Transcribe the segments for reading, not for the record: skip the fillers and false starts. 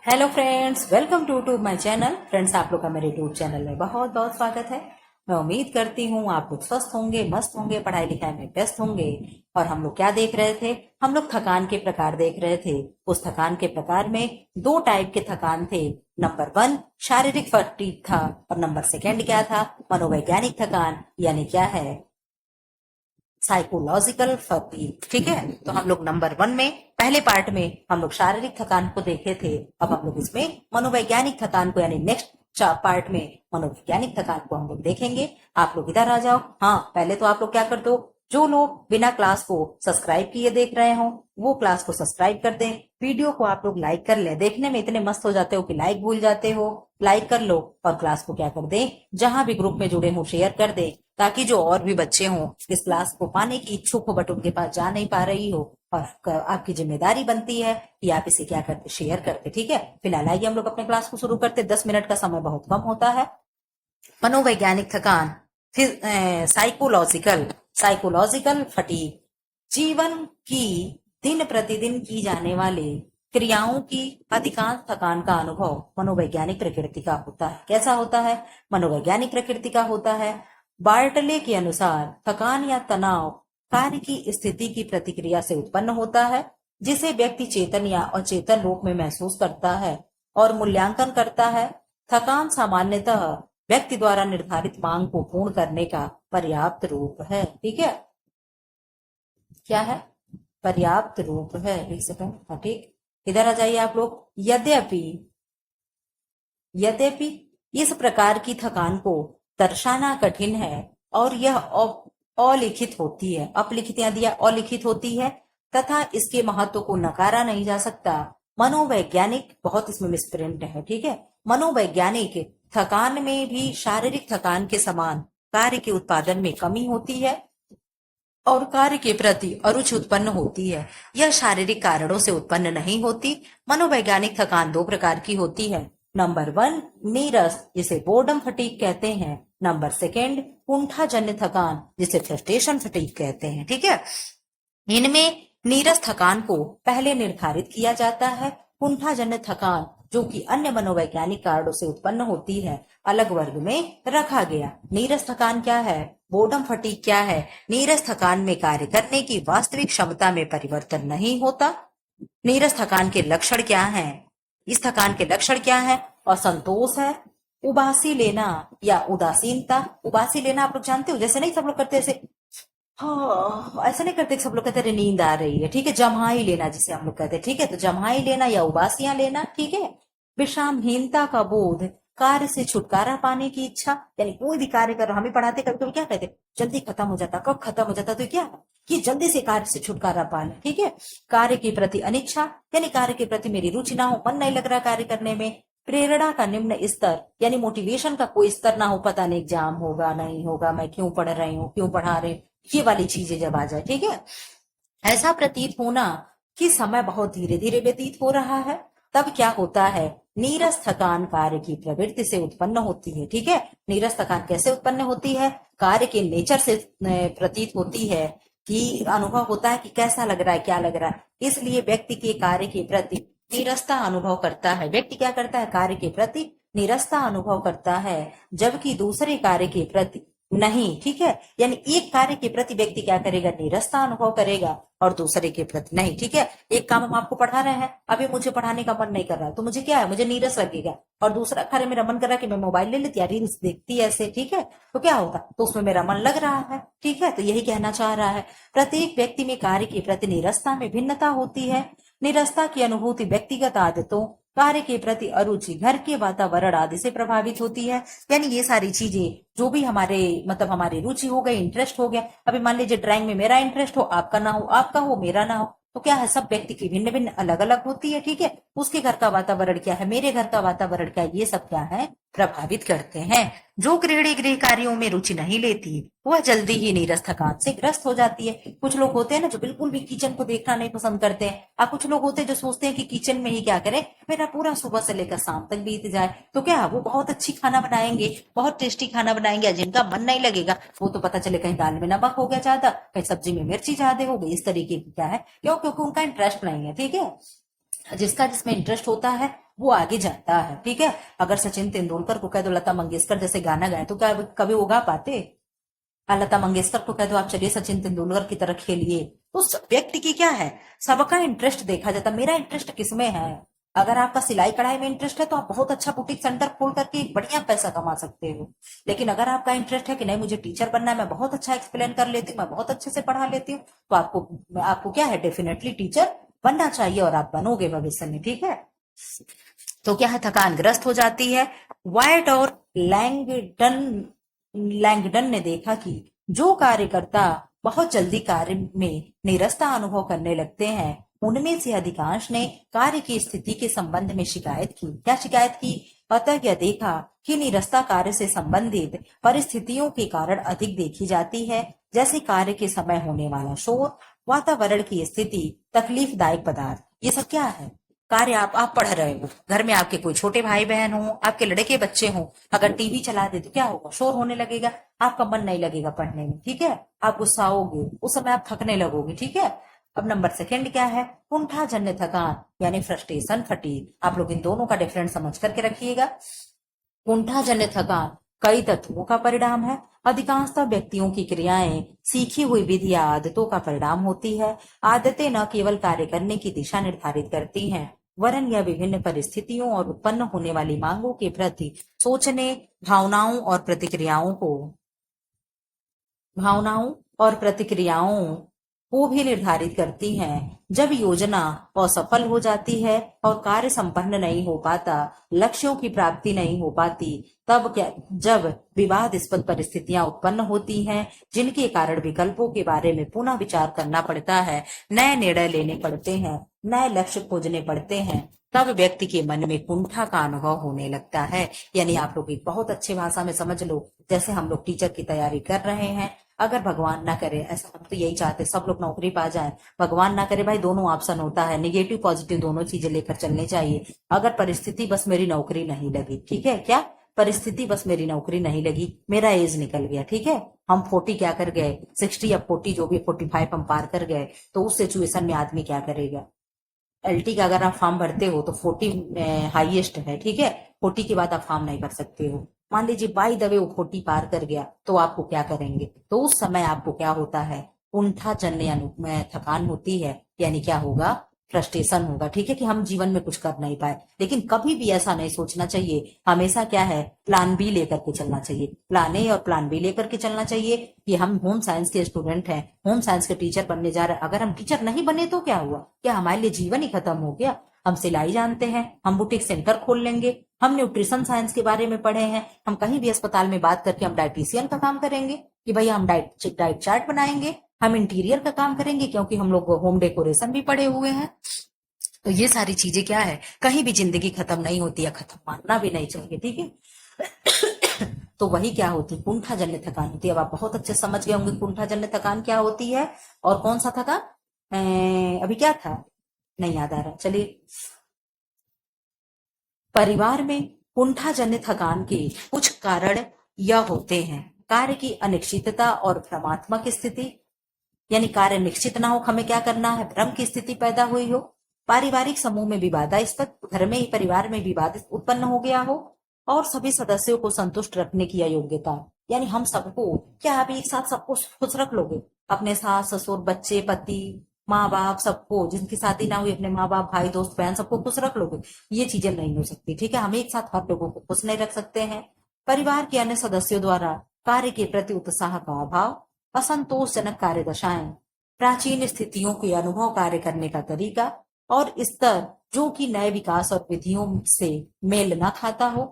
Hello friends, welcome to my channel. Friends, आप लोग का मेरे यूट्यूब चैनल में बहुत बहुत स्वागत है। मैं उम्मीद करती हूँ आप लोग स्वस्थ होंगे, मस्त होंगे, पढ़ाई लिखाई में व्यस्त होंगे। और हम लोग क्या देख रहे थे? हम लोग थकान के प्रकार देख रहे थे। उस थकान के प्रकार में दो टाइप के थकान थे। नंबर 1 शारीरिक फटीग था और नंबर 2 क्या था? मनोवैज्ञानिक थकान, यानी क्या है? Psychological fatigue. ठीक है, तो हम लोग नंबर 1 में पहले पार्ट में हम लोग शारीरिक थकान को देखे थे। अब हम लोग इसमें मनोवैज्ञानिक थकान को, यानी नेक्स्ट पार्ट में मनोवैज्ञानिक थकान को हम लोग देखेंगे। आप लोग इधर आ जाओ। हाँ, पहले तो आप लोग क्या कर दो, जो लोग बिना क्लास को सब्सक्राइब किए देख रहे हो वो क्लास को सब्सक्राइब कर दें। वीडियो को आप लोग लाइक कर ले। देखने में इतने मस्त हो जाते हो कि लाइक भूल जाते हो। लाइक कर लो और क्लास को क्या कर दे, जहां भी ग्रुप में जुड़े हो शेयर कर दे, ताकि जो और भी बच्चे हों इस क्लास को पाने की इच्छुक हो बट उनके पास जा नहीं पा रही हो, और आपकी जिम्मेदारी बनती है कि आप इसे क्या करते, शेयर करते। ठीक है, फिलहाल आइए हम लोग अपने क्लास को शुरू करते। 10 मिनट का समय बहुत कम होता है। मनोवैज्ञानिक थकान, फिर साइकोलॉजिकल साइकोलॉजिकल फटीग, जीवन की दिन प्रतिदिन की जाने वाले क्रियाओं की अधिकांश थकान का अनुभव मनोवैज्ञानिक प्रकृति का होता है। कैसा होता है? मनोवैज्ञानिक प्रकृति का होता है। बार्टले के अनुसार थकान या तनाव कार्य की स्थिति की प्रतिक्रिया से उत्पन्न होता है, जिसे व्यक्ति चेतन या अचेतन रूप में महसूस करता है और मूल्यांकन करता है। थकान सामान्यतः व्यक्ति द्वारा निर्धारित मांग को पूर्ण करने का पर्याप्त रूप है। ठीक है, क्या है? पर्याप्त रूप है। एक सेकंड, हाँ ठीक, इधर आ जाइए आप लोग। यद्यपि यद्यपि इस प्रकार की थकान को दर्शाना कठिन है और यह अलिखित होती है, अपलिखित या दिया अलिखित होती है, तथा इसके महत्व को नकारा नहीं जा सकता। मनोवैज्ञानिक, बहुत इसमें मिसप्रिंट है। ठीक है, मनोवैज्ञानिक थकान में भी शारीरिक थकान के समान कार्य के उत्पादन में कमी होती है और कार्य के प्रति अरुचि उत्पन्न होती है। यह शारीरिक कारणों से उत्पन्न नहीं होती। मनोवैज्ञानिक थकान दो प्रकार की होती है। नंबर 1 नीरस, जिसे बोर्डम फटीग कहते हैं। नंबर 2 कुंठाजन्य थकान, जिसे फ्रस्ट्रेशन फटीग कहते हैं। ठीक है, इनमें नीरस थकान को पहले निर्धारित किया जाता है। कुंठाजन्य थकान, जो कि अन्य मनोवैज्ञानिक कारणों से उत्पन्न होती है, अलग वर्ग में रखा गया। नीरस थकान क्या है? बोर्डम फटीग क्या है? नीरस थकान में कार्य करने की वास्तविक क्षमता में परिवर्तन नहीं होता। नीरस थकान के लक्षण क्या हैं? इस थकान के लक्षण क्या है? असंतोष है, उबासी लेना या उदासीनता। उबासी लेना आप लोग जानते हो, जैसे नहीं सब लोग करते ऐसे, हाँ ऐसा नहीं करते। सब लोग कहते हैं नींद आ रही है। ठीक है, जम्हाई लेना जिसे हम लोग कहते हैं। ठीक है, तो जम्हाई लेना या उबासियां लेना। ठीक है, विश्रामहीनता का बोध, कार्य से छुटकारा पाने की इच्छा, यानी कोई भी कार्य कर, हमें पढ़ाते कभी कभी क्या कहते, जल्दी खत्म हो जाता, कब खत्म हो जाता, तो क्या कि जल्दी से कार्य से छुटकारा पा ले। ठीक है, कार्य के प्रति अनिच्छा, यानी कार्य के प्रति मेरी रुचि ना हो, मन नहीं लग रहा कार्य करने में। प्रेरणा का निम्न स्तर, यानी मोटिवेशन का कोई स्तर ना हो, पता नहीं एग्जाम होगा नहीं होगा, मैं क्यों पढ़ रही हूँ, क्यों पढ़ा रहे, ये वाली चीजें जब आ जाए। ठीक है, ऐसा प्रतीत होना कि समय बहुत धीरे धीरे व्यतीत हो रहा है, तब क्या होता है? नीरस थकान कार्य की प्रवृत्ति से उत्पन्न होती है। ठीक है, नीरस थकान कैसे उत्पन्न होती है? कार्य के नेचर से प्रतीत होती है, कि अनुभव होता है कि कैसा लग रहा है, क्या लग रहा है, इसलिए व्यक्ति के कार्य के प्रति नीरसता अनुभव करता है। व्यक्ति क्या करता है? कार्य के प्रति नीरसता अनुभव करता है, जबकि दूसरे कार्य के प्रति नहीं। ठीक है, यानी एक कार्य के प्रति व्यक्ति क्या करेगा? नीरसता अनुभव करेगा और दूसरे के प्रति नहीं। ठीक है, एक काम हम आपको पढ़ा रहे हैं, अभी मुझे पढ़ाने का मन नहीं कर रहा, तो मुझे क्या है, मुझे नीरस लगेगा। और दूसरा कार्य मेरा मन कर रहा है कि मैं मोबाइल ले लेती या रील्स देखती ऐसे। ठीक है, तो क्या होगा? तो उसमें मेरा मन लग रहा है। ठीक है, तो यही कहना चाह रहा है, प्रत्येक व्यक्ति में कार्य के प्रति नीरसता में भिन्नता होती है। निरस्ता की अनुभूति व्यक्तिगत आदतों, कार्य के प्रति अरुचि, घर के वातावरण आदि से प्रभावित होती है। यानी ये सारी चीजें जो भी हमारे मतलब हमारी रुचि हो गई, इंटरेस्ट हो गया। अभी मान लीजिए ड्राइंग में मेरा इंटरेस्ट हो, आपका ना हो, आपका हो मेरा ना हो, तो क्या है, सब व्यक्ति की भिन्न भिन्न अलग अलग होती है। ठीक है, उसके घर का वातावरण क्या है, मेरे घर का वातावरण क्या है, ये सब क्या है, प्रभावित करते हैं। जो गृहिणी गृह कार्यों में रुचि नहीं लेती वह जल्दी ही नीरस थकान से ग्रस्त हो जाती है। कुछ लोग होते हैं ना जो बिल्कुल भी किचन को देखना नहीं पसंद करते हैं, और कुछ लोग होते हैं जो सोचते हैं कि किचन में ही क्या करें, मेरा पूरा सुबह से लेकर शाम तक बीत जाए। तो क्या वो बहुत अच्छी खाना बनाएंगे, बहुत टेस्टी खाना बनाएंगे, जिनका मन नहीं लगेगा वो तो पता चले कहीं दाल में नमक हो गया ज्यादा, कहीं सब्जी में मिर्ची ज्यादा हो गई, इस तरीके की क्या है, क्यों? क्योंकि उनका इंटरेस्ट नहीं है। ठीक है, जिसका जिसमें इंटरेस्ट होता है वो आगे जाता है, ठीक है। अगर सचिन तेंदुलकर को कह दो लता मंगेशकर जैसे गाना गाए तो क्या कभी वो गा पाते? लता मंगेशकर को कह दो आप चलिए सचिन तेंदुलकर की तरह खेलिए, तो उस व्यक्ति की क्या है, सबका इंटरेस्ट देखा जाता। मेरा इंटरेस्ट किसमें है? अगर आपका सिलाई कढ़ाई में इंटरेस्ट है तो आप बहुत अच्छा बुटीक सेंटर खोल करके एक बढ़िया पैसा कमा सकते हो। लेकिन अगर आपका इंटरेस्ट है कि नहीं मुझे टीचर बनना है, मैं बहुत अच्छा एक्सप्लेन कर लेती हूँ, मैं बहुत अच्छे से पढ़ा लेती हूँ, तो आपको आपको क्या है, डेफिनेटली टीचर बनना चाहिए और आप बनोगे भविष्य में, ठीक है। तो क्या है, थकान ग्रस्त हो जाती है। वाइट और लैंगडन ने देखा कि जो कार्यकर्ता बहुत जल्दी कार्य में निरस्ता अनुभव करने लगते हैं उनमें से अधिकांश ने कार्य की स्थिति के संबंध में शिकायत की। क्या शिकायत की? अतः यह देखा कि निरस्ता कार्य से संबंधित परिस्थितियों के कारण अधिक देखी जाती है, जैसे कार्य के समय होने वाला शोर, वातावरण की स्थिति, तकलीफदायक पदार्थ। ये सब क्या है? कार्य आप पढ़ रहे हो, घर में आपके कोई छोटे भाई बहन हो, आपके लड़के बच्चे हो, अगर टीवी चला दे तो क्या होगा, शोर होने लगेगा, आपका मन नहीं लगेगा पढ़ने में, ठीक है, आप गुस्साओगे, उस समय आप थकने लगोगे, ठीक है। अब नंबर सेकंड क्या है, कुंठाजन्य थकान यानी फ्रस्ट्रेशन फटीग। आप लोग इन दोनों का डिफरेंस समझ करके रखिएगा। कुंठाजन्य थकान कई तत्वों का परिणाम है। अधिकांशतः व्यक्तियों की क्रियाएं सीखी हुई विधि या आदतों का परिणाम होती है। आदतें न केवल कार्य करने की दिशा निर्धारित करती हैं, वरन यह विभिन्न परिस्थितियों और उत्पन्न होने वाली मांगों के प्रति सोचने, भावनाओं और प्रतिक्रियाओं को भी निर्धारित करती हैं। जब योजना असफल हो जाती है और कार्य संपन्न नहीं हो पाता, लक्ष्यों की प्राप्ति नहीं हो पाती, तब क्या, जब विवादास्पद परिस्थितियां उत्पन्न होती हैं जिनके कारण विकल्पों के बारे में पुनः विचार करना पड़ता है, नए निर्णय लेने पड़ते हैं, नए लक्ष्य खोजने पड़ते हैं, तब व्यक्ति के मन में कुंठा का अनुभव होने लगता है। यानी आप लोग एक बहुत अच्छी भाषा में समझ लो, जैसे हम लोग टीचर की तैयारी कर रहे हैं, अगर भगवान ना करे, ऐसा हम तो यही चाहते सब लोग नौकरी पा जाए, भगवान ना करे भाई, दोनों ऑप्शन होता है, निगेटिव पॉजिटिव दोनों चीजें लेकर चलनी चाहिए। अगर परिस्थिति बस मेरी नौकरी नहीं लगी, ठीक है, क्या परिस्थिति बस मेरी नौकरी नहीं लगी, मेरा एज निकल गया, ठीक है, हम 40 क्या कर गए, 60 या 40 जो भी 45 हम पार कर गए, तो उस सिचुएशन में आदमी क्या करेगा? एलटी का अगर आप फॉर्म भरते हो तो 40 हाईएस्ट है, ठीक है, 40 के बाद आप फॉर्म नहीं भर सकते हो। मान लीजिए बाई द वे वो 40 पार कर गया, तो आपको क्या करेंगे? तो उस समय आपको क्या होता है, कुंठाजन्य थकान होती है, यानी क्या होगा, फ्रस्ट्रेशन होगा, ठीक है, कि हम जीवन में कुछ कर नहीं पाए। लेकिन कभी भी ऐसा नहीं सोचना चाहिए, हमेशा क्या है, प्लान बी लेकर के चलना चाहिए, प्लान ए और प्लान बी लेकर के चलना चाहिए। कि हम होम साइंस के स्टूडेंट हैं, होम साइंस के टीचर बनने जा रहे हैं, अगर हम टीचर नहीं बने तो क्या हुआ, क्या हमारे लिए जीवन ही खत्म हो गया? हम सिलाई जानते हैं, हम बुटीक सेंटर खोल लेंगे, हम न्यूट्रिशन साइंस के बारे में पढ़े हैं, हम कहीं भी अस्पताल में बात करके हम डाइटिशियन का काम करेंगे कि भाई हम डाइट चार्ट बनाएंगे, हम इंटीरियर का काम करेंगे क्योंकि हम लोग होम डेकोरेशन भी पढ़े हुए हैं। तो ये सारी चीजें क्या है, कहीं भी जिंदगी खत्म नहीं होती है, खत्म मानना भी नहीं चाहिए, ठीक है। तो वही क्या होती है, कुंठाजन्य थकान होती है। अब आप बहुत अच्छे समझ गए होंगे कुंठाजन्य थकान क्या होती है, और कौन सा थकान, अभी क्या था, नहीं याद आ रहा, चलिए। परिवार में कुंठाजन्य थकान के कुछ कारण यह होते हैं, कार्य की अनिश्चितता और भ्रमात्मक स्थिति, यानी कार्य निश्चित ना हो, हमें क्या करना है, भ्रम की स्थिति पैदा हुई हो, पारिवारिक समूह में विवादास्पद, घर में ही परिवार में विवाद उत्पन्न हो गया हो, और सभी सदस्यों को संतुष्ट रखने की अयोग्यता, यानी हम सबको, क्या आप एक साथ सबको खुश रख लोगे, अपने सास ससुर बच्चे पति माँ बाप सबको, जिनकी शादी ना हुई अपने माँ बाप भाई दोस्त बहन सबको खुश रख लोगे? ये चीजें नहीं हो सकती, ठीक है, हम एक साथ हर लोगों को खुश नहीं रख सकते हैं। परिवार के अन्य सदस्यों द्वारा कार्य के प्रति उत्साह का अभाव, असंतोषजनक कार्य दशाएं, प्राचीन स्थितियों के अनुभव, कार्य करने का तरीका और स्तर जो कि नए विकास और विधियों से मेल न खाता हो,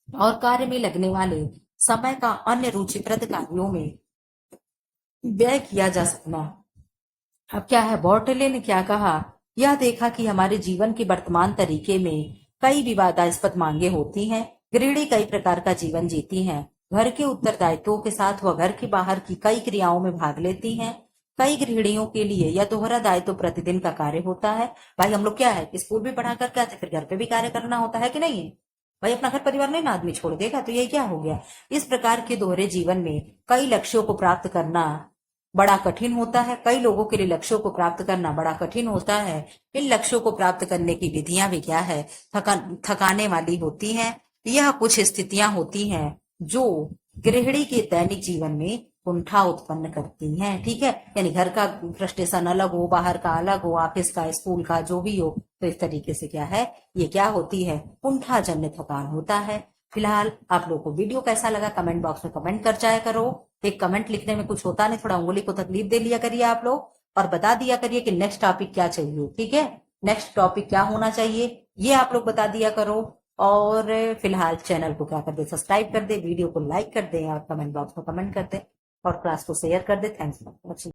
और कार्य में लगने वाले समय का अन्य रुचिप्रद कार्यों में व्यय किया जा सकना। अब क्या है, बॉर्टले ने क्या कहा, यह देखा कि हमारे जीवन के वर्तमान तरीके में कई विवादास्पद मांगे होती हैं। गृहिणी कई प्रकार का जीवन जीती हैं, घर के उत्तरदायित्वों के साथ वह घर के बाहर की कई क्रियाओं में भाग लेती हैं। कई गृहिणियों के लिए यह दोहरा दायित्व प्रतिदिन का कार्य होता है। भाई हम लोग क्या है, स्कूल भी पढ़ा करके आते, फिर घर पे भी कार्य करना होता है कि नहीं है? भाई अपना घर परिवार नहीं ना आदमी छोड़ देगा, तो ये क्या हो गया, इस प्रकार के दोहरे जीवन में कई लक्ष्यों को प्राप्त करना बड़ा कठिन होता है। कई लोगों के लिए लक्ष्यों को प्राप्त करना बड़ा कठिन होता है। इन लक्ष्यों को प्राप्त करने की विधियां भी क्या है, थकाने वाली होती हैं। यह कुछ स्थितियां होती हैं जो गृहिणी के दैनिक जीवन में कुंठा उत्पन्न करती हैं। ठीक है, यानी घर का फ्रस्ट्रेशन अलग हो, बाहर का अलग हो, ऑफिस का, स्कूल का, जो भी हो, तो इस तरीके से क्या है, ये क्या होती है, कुंठाजन्य थकान होता है। फिलहाल आप लोगों को वीडियो कैसा लगा कमेंट बॉक्स में कमेंट कर जाया करो। एक कमेंट लिखने में कुछ होता नहीं, थोड़ा उंगली को तकलीफ दे लिया करिए आप लोग, और बता दिया करिए कि नेक्स्ट टॉपिक क्या चाहिए। ठीक है, नेक्स्ट टॉपिक क्या होना चाहिए ये आप लोग बता दिया करो। और फिलहाल चैनल को क्या कर दे, सब्सक्राइब कर दे, वीडियो को लाइक कर दे, और कमेंट बॉक्स में कमेंट कर दे, और क्लास को शेयर कर दे। Thanks for watching.